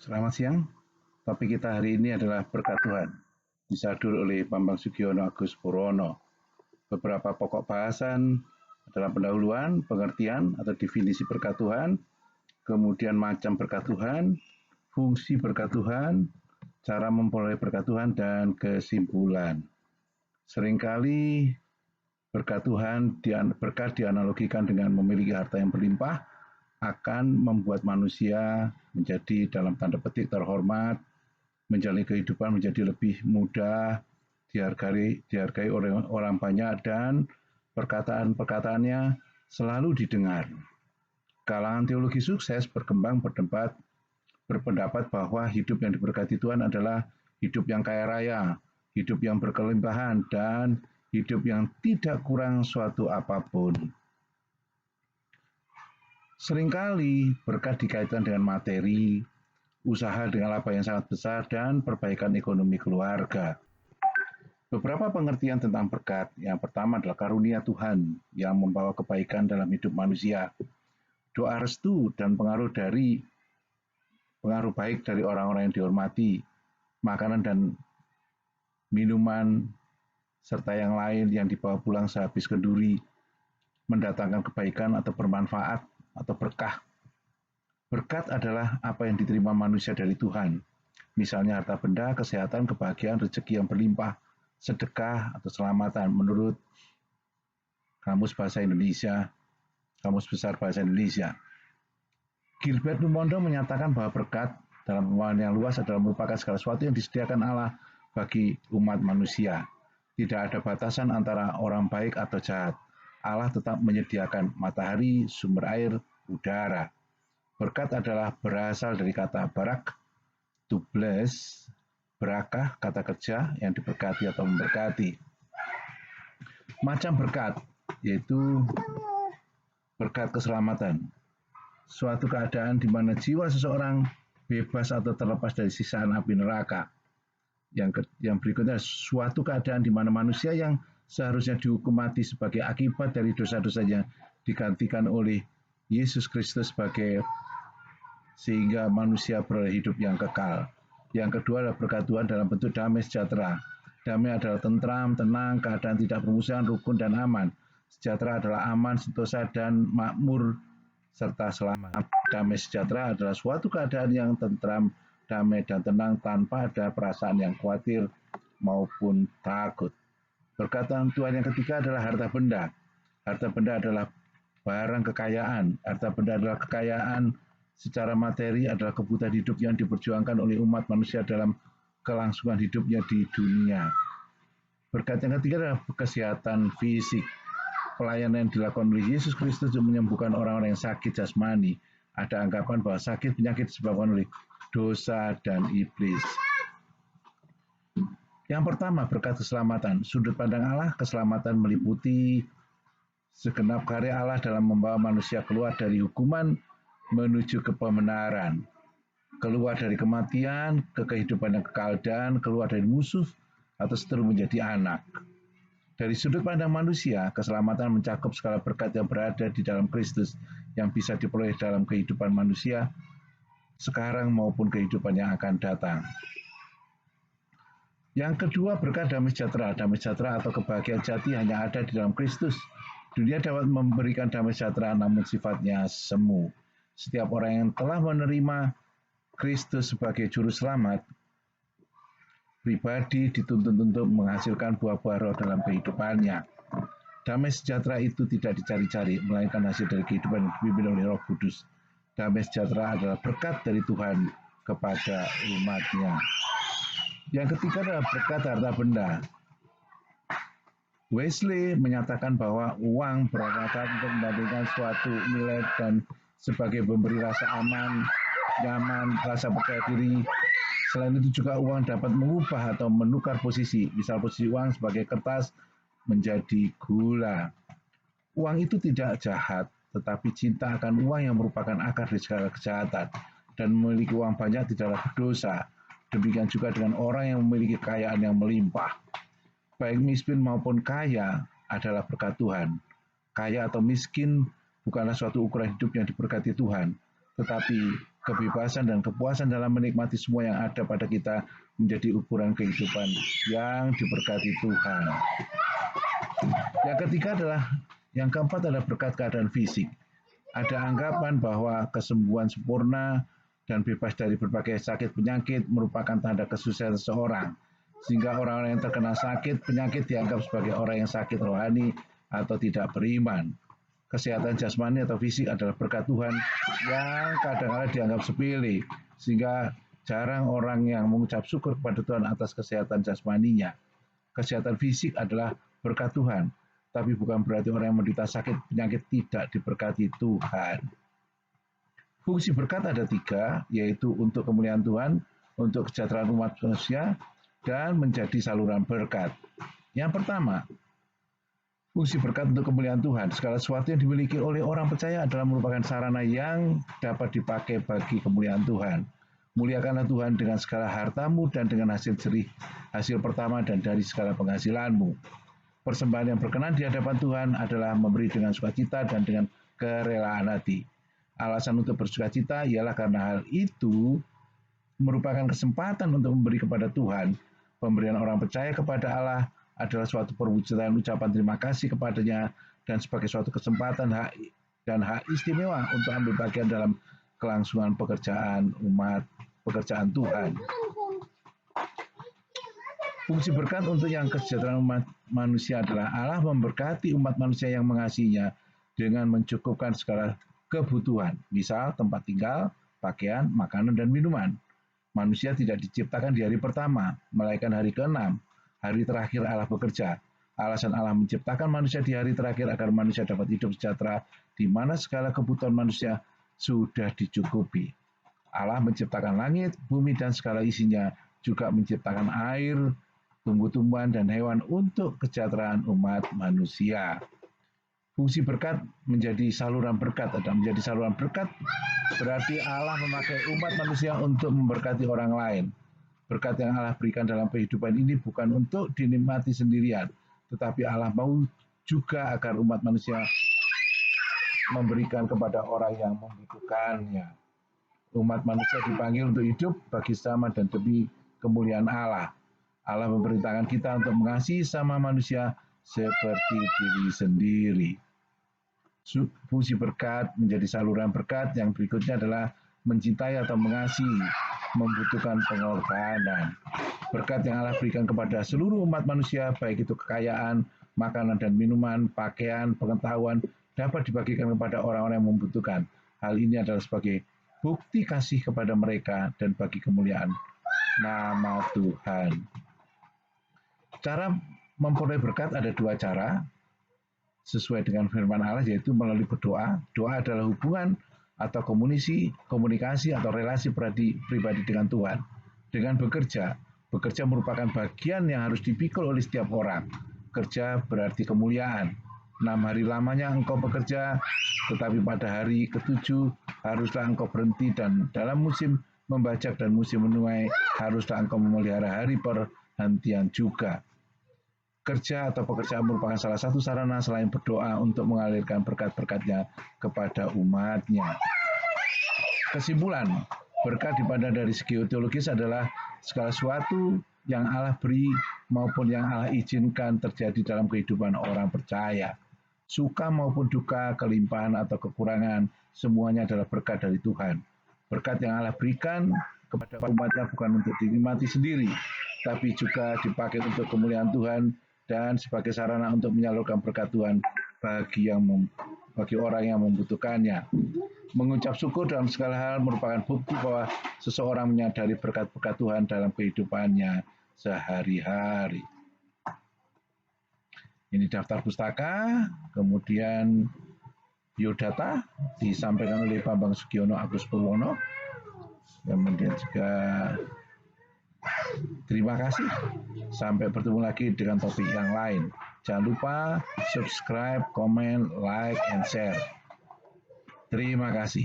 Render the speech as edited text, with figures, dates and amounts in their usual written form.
Selamat siang. Topik kita hari ini adalah berkat Tuhan. Disadur oleh Bambang Sugiono Agus Purwono. Beberapa pokok bahasan adalah pendahuluan, pengertian atau definisi berkat Tuhan, kemudian macam berkat Tuhan, fungsi berkat Tuhan, cara memperoleh berkat Tuhan, dan kesimpulan. Seringkali berkat Tuhan dianalogikan dengan memiliki harta yang berlimpah akan membuat manusia menjadi dalam tanda petik terhormat, menjalani kehidupan menjadi lebih mudah, dihargai oleh orang banyak, dan perkataan-perkataannya selalu didengar. Kalangan teologi sukses berkembang berpendapat bahwa hidup yang diberkati Tuhan adalah hidup yang kaya raya, hidup yang berkelimpahan, dan hidup yang tidak kurang suatu apapun. Seringkali berkat dikaitkan dengan materi, usaha dengan laba yang sangat besar, dan perbaikan ekonomi keluarga. Beberapa pengertian tentang berkat. Yang pertama adalah karunia Tuhan yang membawa kebaikan dalam hidup manusia. Doa restu dan pengaruh baik dari orang-orang yang dihormati, makanan dan minuman, serta yang lain yang dibawa pulang sehabis kenduri, mendatangkan kebaikan atau bermanfaat atau berkah. Berkat adalah apa yang diterima manusia dari Tuhan. Misalnya harta benda, kesehatan, kebahagiaan, rezeki yang berlimpah, sedekah, atau selamatan menurut Kamus Besar Bahasa Indonesia. Gilbert Numondo menyatakan bahwa berkat dalam pemahaman yang luas adalah merupakan segala sesuatu yang disediakan Allah bagi umat manusia. Tidak ada batasan antara orang baik atau jahat. Allah tetap menyediakan matahari, sumber air, udara. Berkat adalah berasal dari kata barak, to bless, berakah, kata kerja yang diberkati atau memberkati. Macam berkat, yaitu berkat keselamatan. Suatu keadaan di mana jiwa seseorang bebas atau terlepas dari siksaan api neraka. Yang berikutnya, suatu keadaan di mana manusia yang seharusnya dihukum mati sebagai akibat dari dosa-dosanya digantikan oleh Yesus Kristus sehingga manusia beroleh hidup yang kekal. Yang kedua adalah berkat Tuhan dalam bentuk damai sejahtera. Damai adalah tentram, tenang, keadaan tidak bermusuhan, rukun, dan aman. Sejahtera adalah aman, sentosa, dan makmur, serta selamat. Damai sejahtera adalah suatu keadaan yang tentram, damai, dan tenang tanpa ada perasaan yang khawatir maupun takut. Berkat Tuhan yang ketiga adalah harta benda. Harta benda adalah barang kekayaan. Harta benda adalah kekayaan secara materi, adalah kebutuhan hidup yang diperjuangkan oleh umat manusia dalam kelangsungan hidupnya di dunia. Berkat yang ketiga adalah kesehatan fisik. Pelayanan yang dilakukan oleh Yesus Kristus untuk menyembuhkan orang-orang yang sakit jasmani. Ada anggapan bahwa sakit penyakit disebabkan oleh dosa dan iblis. Yang pertama, berkat keselamatan. Sudut pandang Allah, keselamatan meliputi segenap karya Allah dalam membawa manusia keluar dari hukuman menuju ke pembenaran, keluar dari kematian ke kehidupan yang kekal, dan keluar dari musuh atau seteru menjadi anak. Dari sudut pandang manusia, keselamatan mencakup segala berkat yang berada di dalam Kristus yang bisa diperoleh dalam kehidupan manusia sekarang maupun kehidupan yang akan datang. Yang kedua, berkat damai sejahtera. Damai sejahtera atau kebahagiaan jati hanya ada di dalam Kristus. Dunia dapat memberikan damai sejahtera, namun sifatnya semu. Setiap orang yang telah menerima Kristus sebagai juru selamat pribadi dituntut untuk menghasilkan buah-buah roh dalam kehidupannya. Damai sejahtera itu tidak dicari-cari, melainkan hasil dari kehidupan yang dipimpin oleh Roh Kudus. Damai sejahtera adalah berkat dari Tuhan kepada umatnya. Yang ketiga adalah berkat harta benda. Wesley menyatakan bahwa uang bermanfaat untuk membandingkan suatu nilai dan sebagai pemberi rasa aman, nyaman, rasa percaya diri. Selain itu juga uang dapat mengubah atau menukar posisi. Misal posisi uang sebagai kertas menjadi gula. Uang itu tidak jahat, tetapi cinta akan uang yang merupakan akar dari segala kejahatan. Dan memiliki uang banyak tidaklah berdosa. Demikian juga dengan orang yang memiliki kekayaan yang melimpah. Baik miskin maupun kaya adalah berkat Tuhan. Kaya atau miskin bukanlah suatu ukuran hidup yang diberkati Tuhan, tetapi kebebasan dan kepuasan dalam menikmati semua yang ada pada kita menjadi ukuran kehidupan yang diberkati Tuhan. Yang keempat adalah berkat keadaan fisik. Ada anggapan bahwa kesembuhan sempurna dan bebas dari berbagai sakit penyakit merupakan tanda kesuksesan seseorang, sehingga orang-orang yang terkena sakit penyakit dianggap sebagai orang yang sakit rohani atau tidak beriman. Kesehatan jasmani atau fisik adalah berkat Tuhan yang kadang-kadang dianggap sepele, sehingga jarang orang yang mengucap syukur kepada Tuhan atas kesehatan jasmaninya. Kesehatan fisik adalah berkat Tuhan, tapi bukan berarti orang yang menderita sakit penyakit tidak diberkati Tuhan. Fungsi berkat ada 3, yaitu untuk kemuliaan Tuhan, untuk kesejahteraan umat manusia, dan menjadi saluran berkat. Yang pertama, fungsi berkat untuk kemuliaan Tuhan. Segala sesuatu yang dimiliki oleh orang percaya adalah merupakan sarana yang dapat dipakai bagi kemuliaan Tuhan. Muliakanlah Tuhan dengan segala hartamu dan dengan hasil jerih, hasil pertama dan dari segala penghasilanmu. Persembahan yang berkenan di hadapan Tuhan adalah memberi dengan sukacita dan dengan kerelaan hati. Alasan untuk bersukacita ialah karena hal itu merupakan kesempatan untuk memberi kepada Tuhan. Pemberian orang percaya kepada Allah adalah suatu perwujudan ucapan terima kasih kepadanya dan sebagai suatu kesempatan hak istimewa untuk ambil bagian dalam kelangsungan pekerjaan Tuhan. Fungsi berkat untuk yang kesejahteraan umat manusia adalah Allah memberkati umat manusia yang mengasihinya dengan mencukupkan segala kebutuhan, misal tempat tinggal, pakaian, makanan, dan minuman. Manusia tidak diciptakan di hari pertama, melainkan hari ke-6, hari terakhir Allah bekerja. Alasan Allah menciptakan manusia di hari terakhir agar manusia dapat hidup sejahtera, di mana segala kebutuhan manusia sudah dicukupi. Allah menciptakan langit, bumi, dan segala isinya, juga menciptakan air, tumbuh-tumbuhan, dan hewan untuk kesejahteraan umat manusia. Fungsi berkat menjadi saluran berkat. Menjadi saluran berkat berarti Allah memakai umat manusia untuk memberkati orang lain. Berkat yang Allah berikan dalam kehidupan ini bukan untuk dinikmati sendirian, tetapi Allah mau juga agar umat manusia memberikan kepada orang yang membutuhkannya. Umat manusia dipanggil untuk hidup bagi sesama dan demi kemuliaan Allah. Allah memerintahkan kita untuk mengasihi sama manusia seperti diri sendiri. Fungsi berkat menjadi saluran berkat yang berikutnya adalah mencintai atau mengasihi, membutuhkan pengorbanan. Berkat yang Allah berikan kepada seluruh umat manusia, baik itu kekayaan, makanan dan minuman, pakaian, pengetahuan, dapat dibagikan kepada orang-orang yang membutuhkan. Hal ini adalah sebagai bukti kasih kepada mereka dan bagi kemuliaan nama Tuhan. Cara memperoleh berkat ada 2 cara, sesuai dengan firman Allah, yaitu melalui berdoa. Doa adalah hubungan atau komunikasi atau relasi pribadi dengan Tuhan. Dengan bekerja merupakan bagian yang harus dipikul oleh setiap orang. Kerja berarti kemuliaan. 6 hari lamanya engkau bekerja, tetapi pada hari ke-7 haruslah engkau berhenti, dan dalam musim membajak dan musim menuai haruslah engkau memelihara hari perhentian juga. Kerja atau pekerjaan merupakan salah satu sarana selain berdoa untuk mengalirkan berkat-berkatnya kepada umatnya. Kesimpulan, berkat dipandang dari segi teologis adalah segala sesuatu yang Allah beri maupun yang Allah izinkan terjadi dalam kehidupan orang percaya. Suka maupun duka, kelimpahan atau kekurangan, semuanya adalah berkat dari Tuhan. Berkat yang Allah berikan kepada umatnya bukan untuk dinikmati sendiri, tapi juga dipakai untuk kemuliaan Tuhan dan sebagai sarana untuk menyalurkan berkat Tuhan bagi orang yang membutuhkannya. Mengucap syukur dalam segala hal merupakan bukti bahwa seseorang menyadari berkat-berkat Tuhan dalam kehidupannya sehari-hari. Ini daftar pustaka, kemudian biodata disampaikan oleh Bambang Sugiono Agus Purwono. Kemudian juga terima kasih. Sampai bertemu lagi dengan topik yang lain. Jangan lupa subscribe, komen, like, and share. Terima kasih.